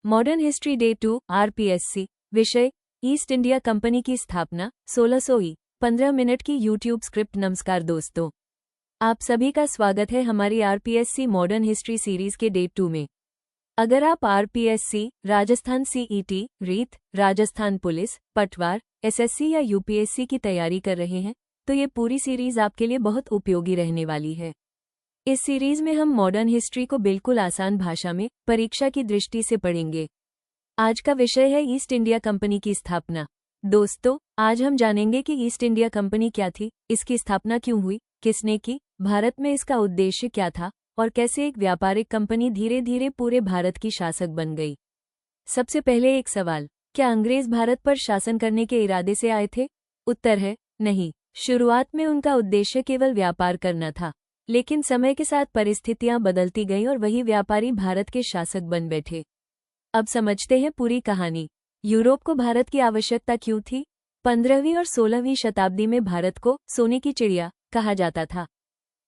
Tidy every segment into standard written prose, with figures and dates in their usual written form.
Modern history day 2 RPSC. विषय east India company की स्थापना 1600 15 मिनट की यूट्यूब स्क्रिप्ट। नमस्कार दोस्तों, आप सभी का स्वागत है हमारी आरपीएससी मॉडर्न हिस्ट्री सीरीज के डे 2 में। अगर आप RPSC, Rajasthan CET, REET, Rajasthan police, Patwar, SSC या यूपीएससी की तैयारी कर रहे हैं तो ये पूरी सीरीज आपके लिए बहुत उपयोगी रहने वाली है। इस सीरीज में हम मॉडर्न हिस्ट्री को बिल्कुल आसान भाषा में परीक्षा की दृष्टि से पढ़ेंगे। आज का विषय है ईस्ट इंडिया कंपनी की स्थापना। दोस्तों, आज हम जानेंगे कि ईस्ट इंडिया कंपनी क्या थी, इसकी स्थापना क्यों हुई, किसने की, भारत में इसका उद्देश्य क्या था और कैसे एक व्यापारिक कंपनी धीरे धीरे पूरे भारत की शासक बन गई। सबसे पहले एक सवाल, क्या अंग्रेज भारत पर शासन करने के इरादे से आए थे? उत्तर है नहीं। शुरुआत में उनका उद्देश्य केवल व्यापार करना था, लेकिन समय के साथ परिस्थितियां बदलती गईं और वही व्यापारी भारत के शासक बन बैठे। अब समझते हैं पूरी कहानी। यूरोप को भारत की आवश्यकता क्यों थी? 15वीं और 16वीं शताब्दी में भारत को सोने की चिड़िया कहा जाता था।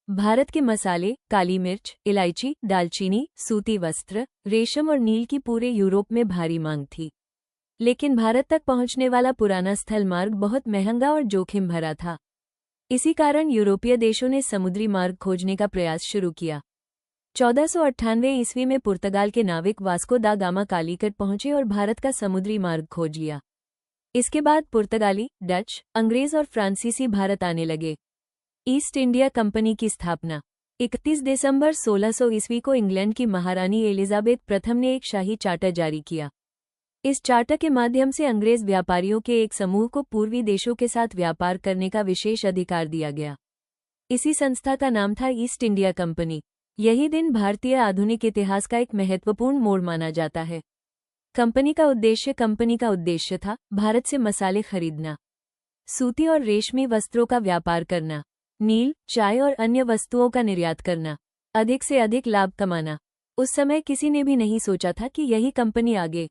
भारत के मसाले, काली मिर्च, इलायची, दालचीनी, सूती वस्त्र, रेशम और नील की पूरे यूरोप में भारी मांग थी। लेकिन भारत तक पहुंचने वाला पुराना स्थल मार्ग बहुत महंगा और जोखिम भरा था। इसी कारण यूरोपीय देशों ने समुद्री मार्ग खोजने का प्रयास शुरू किया। 1498 ईस्वी में पुर्तगाल के नाविक वास्को दा गामा कालीकट पहुंचे और भारत का समुद्री मार्ग खोज लिया। इसके बाद पुर्तगाली, डच, अंग्रेज और फ्रांसीसी भारत आने लगे। ईस्ट इंडिया कंपनी की स्थापना 31 दिसंबर 1600 ईस्वी को इंग्लैंड की महारानी एलिजाबेथ प्रथम ने एक शाही चार्टर जारी किया। इस चार्टर के माध्यम से अंग्रेज व्यापारियों के एक समूह को पूर्वी देशों के साथ व्यापार करने का विशेष अधिकार दिया गया। इसी संस्था का नाम था ईस्ट इंडिया कंपनी। यही दिन भारतीय आधुनिक इतिहास का एक महत्वपूर्ण मोड़ माना जाता है। कंपनी का उद्देश्य था भारत से मसाले खरीदना, सूती और रेशमी वस्त्रों का व्यापार करना, नील, चाय और अन्य वस्तुओं का निर्यात करना, अधिक से अधिक लाभ कमाना। उस समय किसी ने भी नहीं सोचा था कि यही कंपनी आगे